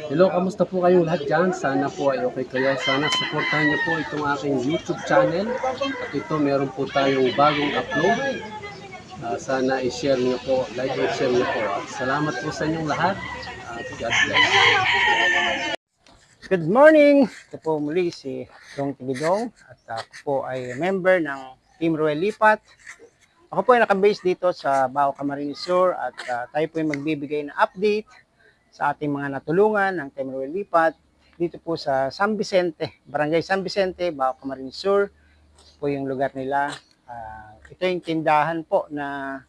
Hello, kamusta po kayong lahat dyan? Sana po ay okay kayo. Sana supportahan niyo po itong aking YouTube channel. At ito, meron po tayong bagong upload. Sana i-share niyo po, like and share niyo po. At salamat po sa inyong lahat. God bless. Good morning! Ito po muli si Dong Tigidong at ako po ay member ng Team Ruel Lipat. Ako po ay nakabase dito sa Bao Camarines Sur at tayo po ay magbibigay ng update sa ating mga natulungan ng Team Ruel Lipat dito po sa San Vicente, Barangay San Vicente, Bao Camarines Sur. Ito po yung lugar nila. Ito yung tindahan po na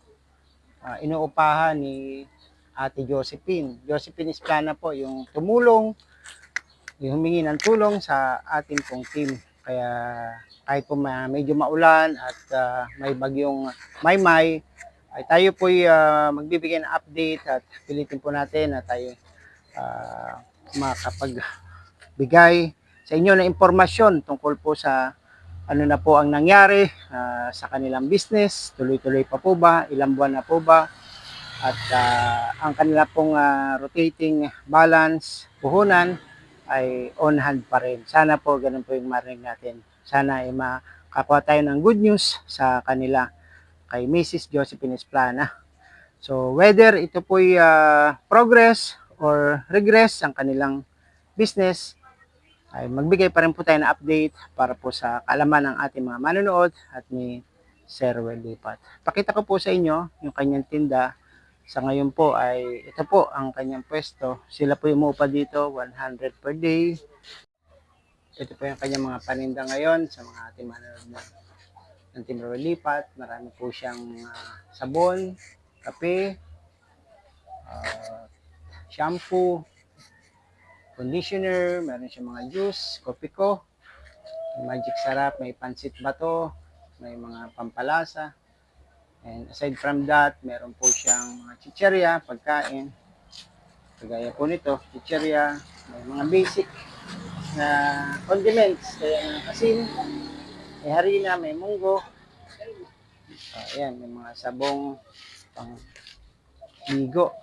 inuupahan ni Ate Josephine. Josephine Esplana po yung tumulong, yung humingi ng tulong sa ating pong team. Kaya kahit po medyo maulan at may bagyong Maymay, ay tayo po magbibigay ng update at pilitin po natin na tayo makapagbigay sa inyo ng impormasyon tungkol po sa ano na po ang nangyari sa kanilang business, tuloy-tuloy pa po ba, ilang buwan na po ba, at ang kanila pong rotating balance, puhunan, ay on hand pa rin. Sana po ganun po yung marinig natin. Sana ay makakuha tayo ng good news sa kanila kay Mrs. Josephine Esplana. So whether ito po ay progress or regress ang kanilang business, ay magbigay pa rin po tayo ng update para po sa kaalaman ng ating mga manonood at ni Sir Ruel Lipat. Pakita ko po sa inyo yung kanyang tinda. Sa ngayon po ay ito po ang kanyang pwesto. Sila po yung umupa dito, 100 per day. Ito po yung kanyang mga paninda ngayon sa mga ating manonood ng Team Ruel Lipat. Marami po siyang sabon, kape, shampoo, conditioner, meron siyang mga juice, kopi ko, magic sarap, may pansit bato, may mga pampalasa. And aside from that, meron po siyang mga chicherya, pagkain. Kagaya po nito, chicherya, may mga basic na condiments. Kaya ng asin, may harina, may munggo. Ayan, may mga sabong pang ligo.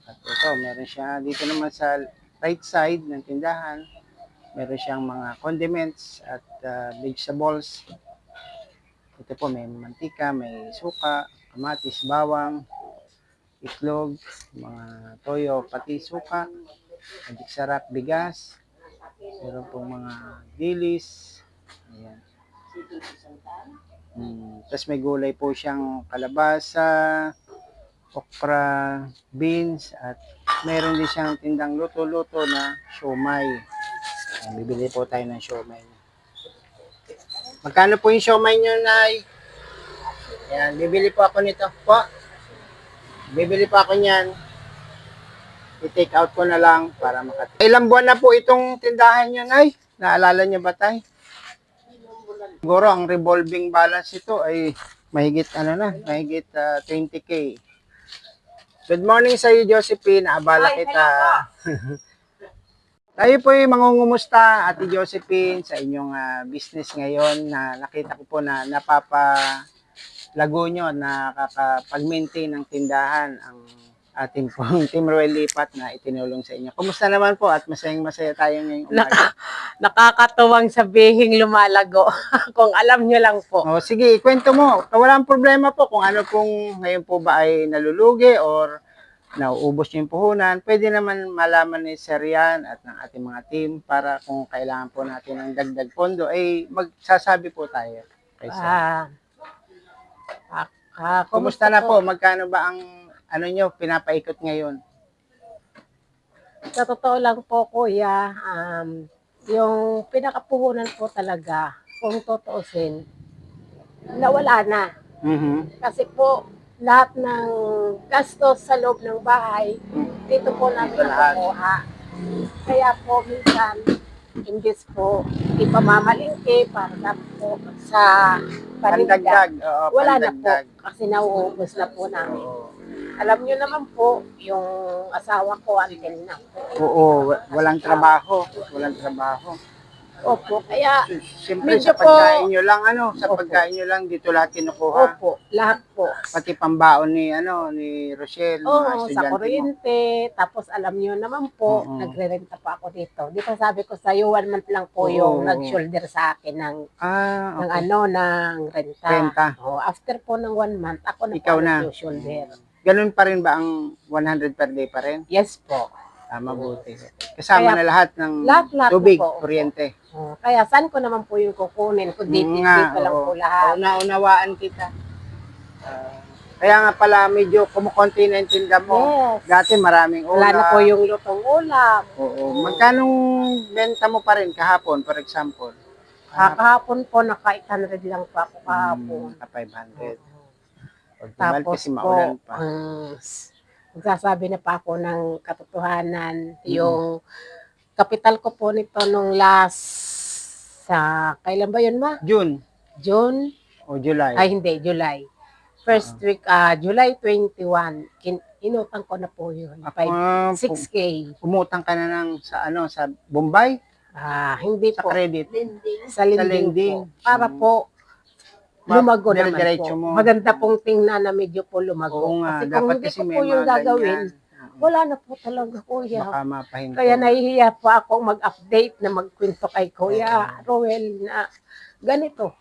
At ito, meron siya dito naman sa right side ng tindahan. Meron siyang mga condiments at vegetables. Ito po, may mantika, may suka, kamatis, bawang, itlog, mga toyo, pati suka, magic sarap, bigas. Meron pong mga dilis. Ayan. Tapos may gulay po siyang kalabasa, okra, beans, at meron din siyang tindang luto-luto na siomay. Ayan, bibili po tayo ng siomay. Magkano po yung siomay nyo, Nay? Ayan, bibili po ako nito. Po. Bibili po ako niyan. I-take out ko na lang para Ilang buwan na po itong tindahan nyo, Nay? Naalala nyo ba, Tay? Siguro ang revolving balance ito ay mahigit mahigit 20K. Good morning sa iyo, Josephine. Naabala kita. Tayo po ay mangungumusta, Ate Josephine, sa inyong business ngayon na nakita ko po na napapalago nyo, nakakapag-maintain ng tindahan ang ating pong Team Ruel Lipat na itinulong sa inyo. Kumusta naman po at masayang-masaya tayo ngayong umaga? Nakakatuwang sabihing lumalago. Kung alam nyo lang po. O, sige, ikwento mo. Walang problema po kung ano pong ngayon po ba ay nalulugi or nauubos yung puhunan, pwede naman malaman ni Sir Yan at ng ating mga team para kung kailangan po natin ng dagdag pondo, ay magsasabi po tayo kay Sir. Kumusta na po? Magkano ba ang nyo pinapaikot ngayon? Sa totoo lang po, Kuya, yung pinakapuhunan po talaga, kung tutuusin, nawala na. Kasi po, lahat ng gastos sa loob ng bahay, dito po namin nakukuha. Kaya po, minsan, imbis po, ipamamalingke para po sa paninda. Wala na po, kasi nauubos na po namin. Alam nyo naman po, yung asawa ko until na po. Oo, walang trabaho. Walang trabaho. Opo, kaya Siyempre medyo sa pagkain nyo lang, sa Opo. pagkain nyo lang, dito lahat kinukuha. opo, lahat po. Pati pambaon ni Rochelle, mga Oo, sa estudyante mo. kuryente, tapos alam niyo naman po, Oo. nagrerenta pa ako dito. Di ba sabi ko sa iyo, 1 month lang po Oo, yung oo. nag-shoulder sa akin ng Okay. ng renta. Renta. Oh, after po ng 1 month, ako na Ikaw po na. nag-shoulder. Ganun pa rin ba ang 100 per day pa rin? Yes po. Mabuti. Kasama Kaya- na lahat ng lahat tubig, na po. kuryente. Oh, kaya saan ko naman po yung kukunin? Kundi Nga, dito lang oo. po lahat. Naunawaan kita. Kaya nga pala medyo kumukonti na yung tinda mo. Yes. Dati maraming ulam. Wala na po yung lutong ulam. Oo. Magkanong benta mo pa rin kahapon, for example? Kahapon po, naka 800 lang po ako kahapon. 500. Tapos Kasi po, maulan pa. magsasabi na pa ako ng katotohanan. Yung kapital ko po nito nung kailan ba yun ma? June June? o July? Ay hindi, July. First week, July 21. Inutang ko na po yun. 6K. Umutang ka na sa Bombay? Hindi Sa po. credit? Sa lending lending. po. Para po, lumago naman Dire-diretso po. mo. Maganda pong tingnan na medyo po lumago. Oo nga, Kasi kung dapat hindi kasi ko may po yung mga gagawin, ganyan. wala na po talaga, kuya. Baka mapahinto. Kaya nahihiya po ako mag-update na magkwento kay Kuya Roel na ganito.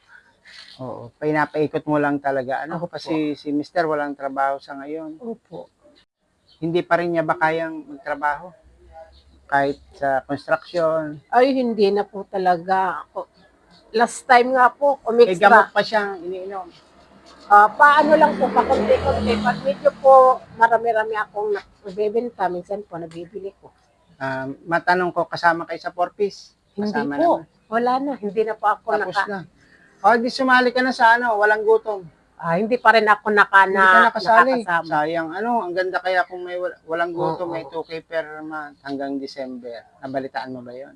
Oo, pinapaikot mo lang talaga. Opo. Kasi si Mister walang trabaho sa ngayon. Opo. Hindi pa rin niya ba kayang magtrabaho? Kahit sa construction. Ay, hindi na po talaga. Last time nga po, May gamot kumixtra. pa siyang iniinom. Paano lang po, pakunti-kunti. Pag medyo po marami-rami akong nabibenta, minsan po nabibili ko. Matanong ko, kasama kayo sa 4-piece? Hindi Kasama po. naman. Wala na. Hindi na po ako Tapos na. Di sumali ka na sa walang gutom. hindi pa rin ako Hindi ka nakasali. nakakasama. Sayang, ang ganda kaya kung may walang gutom, Oo. may 2K per month hanggang December. Nabalitaan mo ba yon?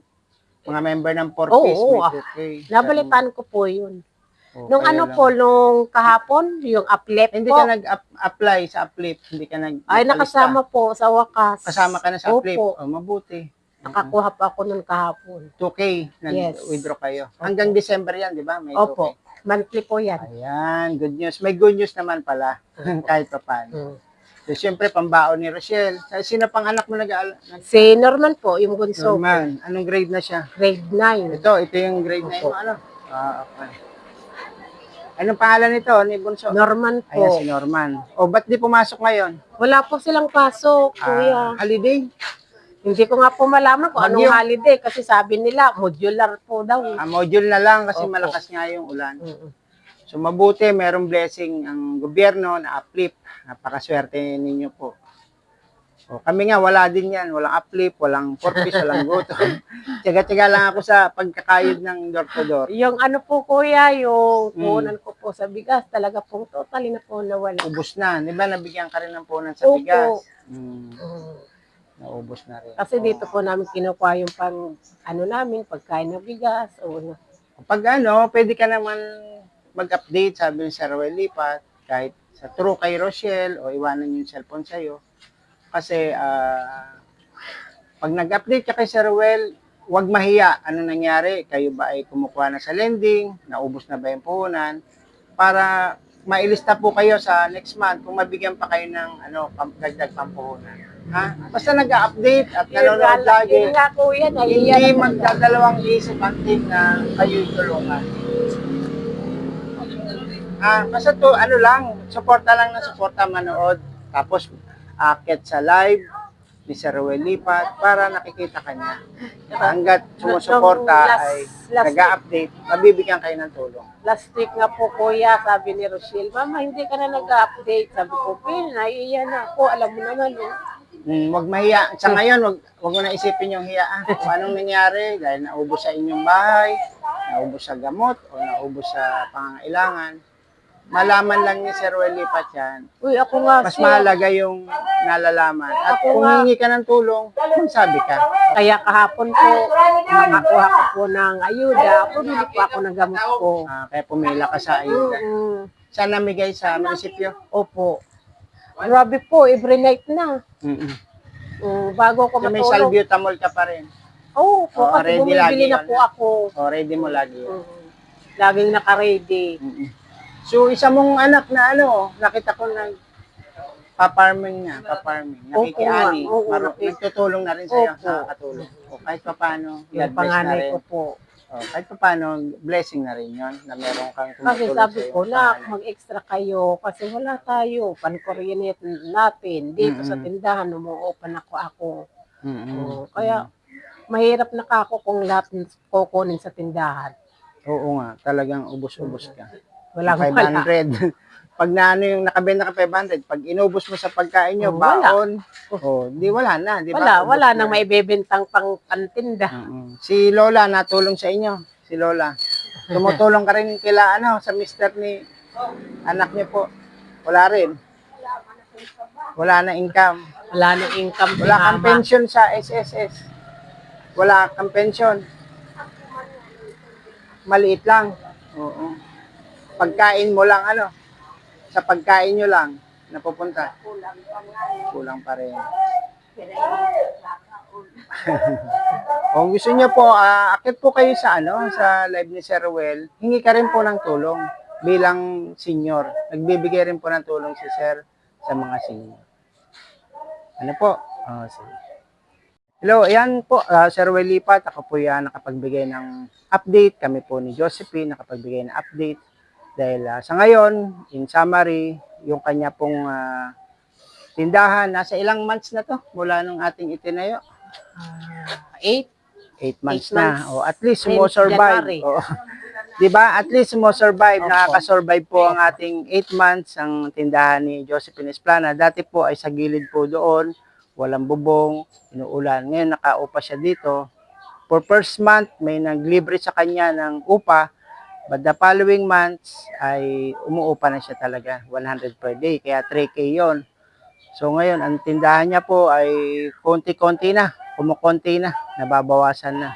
Mga member ng 4-piece, Oo, may 2K. Nabalitaan ko po yun. Nung Kaya lang. nung kahapon, yung uplift Hindi po. ka nag-apply sa uplift, hindi ka Ay, nakasama po sa wakas. Kasama ka na sa uplift. Opo. Mabuti. Nakakuha pa ako nung kahapon. 2K, Yes. nag-withdraw kayo. Hanggang December yan, di ba? May Opo. 2K. Monthly po yan. Ayan, good news. May good news naman pala, kahit pa paano. Mm. So, siyempre, pambaon ni Rochelle. Sino pang anak mo Si Norman po, yung bunso. Norman, anong grade na siya? Grade 9. Ito yung grade na Opo. yun. Okay. Anong pangalan nito, ni Bunso? Norman po. Ayan, si Norman. Ba't di pumasok ngayon? Wala po silang pasok, kuya. Holiday? Hindi ko nga po malaman kung anong Bagyo. holiday kasi sabi nila modular po daw. Module na lang kasi Opo. malakas nga yung ulan. Mm. So mabuti, merong blessing ang gobyerno na uplift. Napakaswerte ninyo po. Kami nga, wala din yan. Walang uplift, walang 4-piece, walang gutom. Tiyaga-tiyaga lang ako sa pagkakayod ng door-to-door. Yung ano po kuya, yung puhunan ko po sa bigas, talaga pong totally na po nawala. Ubus na. Di ba nabigyan ka rin ng punan sa Opo. bigas? Mm. Naubos na rin. Kasi dito po namin kinukuha yung namin, pagkain ng bigas. Pag pwede ka naman mag-update, sabi ni Sir Roel Lipat, kahit sa true kay Rochelle o iwanan yung cellphone sa'yo. Kasi pag nag-update ka kay Sir Roel, huwag mahiya. Ano nangyari? Kayo ba ay kumukuha na sa lending? Naubos na ba yung puhunan? Para mailista po kayo sa next month kung mabigyan pa kayo ng dagdag pampuhunan. Basta nag-update at nanonood lagi. Yun nga kuya, nahiya Hindi na po. magdadalawang isip until na kayo'y tulungan. Basta suporta lang na suporta manood. Tapos, akit sa live ni Sir Roel Lipat para nakikita ka niya. Hanggat sumusuporta ay nag-update, mabibigyan kayo ng tulong. Last week nga po kuya, sabi ni Rochelle, Mama, hindi ka na nag-update. Sabi ko, nahiya na ako. Alam mo naman, Huwag mahiya. Sa ngayon, wag mo na isipin yung hiya. Kung anong nangyari, dahil naubos sa inyong bahay, naubos sa gamot, o naubos sa pangangailangan, malaman lang ni Sir Roel Lipat yan. Uy, ako nga Mas siya. mahalaga yung nalalaman. At Ako kung nga. hingi ka ng tulong, magsabi ka. Kaya kahapon po, nakakuha ko po ng ayuda. Bumili po ako ng gamot ko. Kaya pumila ka sa ayuda. Saan namigay sa munisipyo? Opo. Grabe po, every night na. Bago ko So, may matulog. salbutamol ka pa rin. Oo po, Oo, kasi ready bumibili lagi na yun. po ako. O, ready mo lagi yun. Laging naka-ready. Mm-mm. So, isa mong anak na nakita ko paparming na, paparming. Nakikiani. Oo, Nagtutulong na rin sa'yo, Opo. nakakatulong. O, kahit pa paano, Yung God bless na panganay rin. ko po. O, kahit pa paano, blessing na rin yun, na meron kang Kasi tumutulong sabi sa'yo. ko, na mag-extra kayo kasi wala tayo. Pan-kuryente natin. Dito sa tindahan, umuupan ako. Oo, kaya mahirap na kako kung lahat kukunin sa tindahan. Oo nga, talagang ubos-ubos ka. Walang 500. Pag naano yung nakabenta ka 500, pag inubos mo sa pagkain nyo, Wala. baon, di wala na, di ba? Ubos Wala na. nang maibebentang pantinda. Si Lola, natulong sa inyo. Si Lola. Tumutulong ka rin kila, sa mister ni anak niyo po. Wala rin. Wala na income. Wala nang income si Wala kang mama. pension sa SSS. Wala kang pension. Maliit lang. Oo. Pagkain mo lang, sa pagkain nyo lang napupunta. Kulang pa rin. Kung gusto niyo po, akit po kayo sa sa live ni Sir Ruel, hingi ka rin po ng tulong bilang senior. Nagbibigay rin po ng tulong si Sir sa mga senior. Ano po? Sige. Hello, ayan po, Sir Ruel Lipat. Ako po yan nakapagbigay ng update. Kami po ni Josephine nakapagbigay ng update. Dahil sa ngayon, in summary, yung kanya pong tindahan, nasa ilang months na to mula nung ating itinayo? 8. 8 months 8 months. na. O, at least Since sumo-survive. January. O, di ba? At least sumo-survive. Opo. Nakaka-survive po ang ating 8 months ang tindahan ni Josephine Esplana. Dati po ay sa gilid po doon, walang bubong, inuulan. Ngayon nakaupa siya dito. For first month, may naglibre sa kanya ng upa. But the following months ay umuupa na siya talaga, 100 per day, kaya 3K yon. So ngayon, ang tindahan niya po ay konti-konti na, kumukonti na, nababawasan na.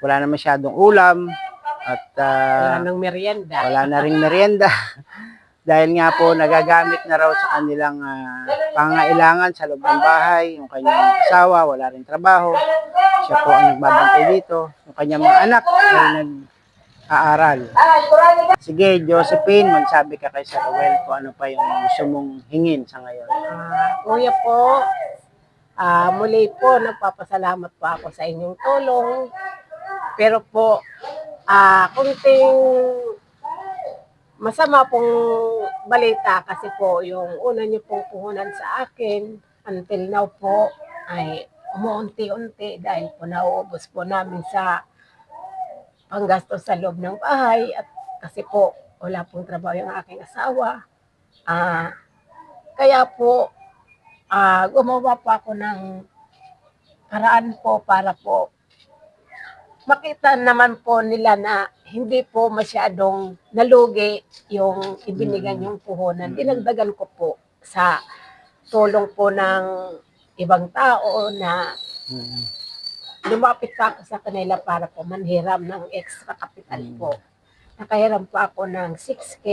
Wala na masyadong ulam at Wala nang merienda. wala na ring merienda. Dahil nga po nagagamit na raw sa kanilang pangailangan sa loob ng bahay, yung kanyang asawa, wala rin trabaho. Siya po ang nagbabantay dito. Yung kanyang mga anak ay nag-aaral. Sige, Josephine, magsabi ka kay Sir Ruel kung ano pa yung gusto mong hingin sa ngayon. Kuya po, muli po, nagpapasalamat po ako sa inyong tulong. Pero po, kunting masama pong balita kasi po yung una niyo pong puhunan sa akin until now po ay umuunti-unti dahil po nauubos po namin sa panggastos sa loob ng bahay at kasi po wala pong trabaho yung aking asawa. Kaya po gumawa po ako ng paraan po para po makita naman po nila na hindi po masyadong nalugi yung ibinigan yung puhunan. Dinagdagan ko po sa tulong po ng ibang tao na lumapit pa ako sa kanila para po manhiram ng extra capital po. Nakahiram po ako ng 6K.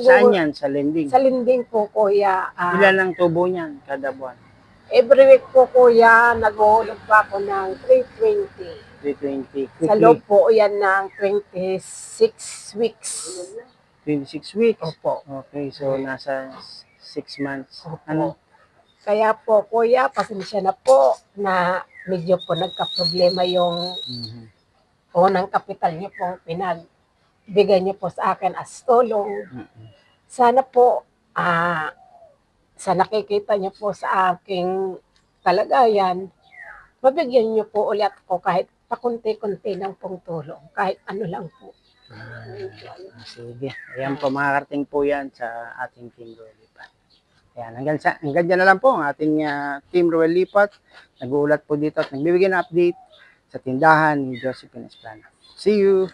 Saan yan? Sa lending? Sa lending po, kuya. Ilan ang tubo niyan kada buwan? Every week po, kuya, nag-uulog pa ako ng 320. 320. Sa loob po yan ng 26 weeks. 26 weeks? Opo. Okay, so nasa 6 months. Opo. Kaya po, kuya, pasensya na po na medyo po nagka-problema yung unang kapital niyo pong pinagbigay niyo po sa akin as tulong. Sana po, sa nakikita niyo po sa aking kalagayan, mabigyan niyo po ulit ako kahit pakunti-kunti lang pong tulong, kahit ano lang po. Sige. Ayan po, makakarating po yan sa ating Team Ruel Lipat. Ayan, hanggang dyan na lang po ang ating Team Ruel Lipat. Nag-uulat po dito at nagbibigay ng update sa tindahan ni Josephine Esplana. See you!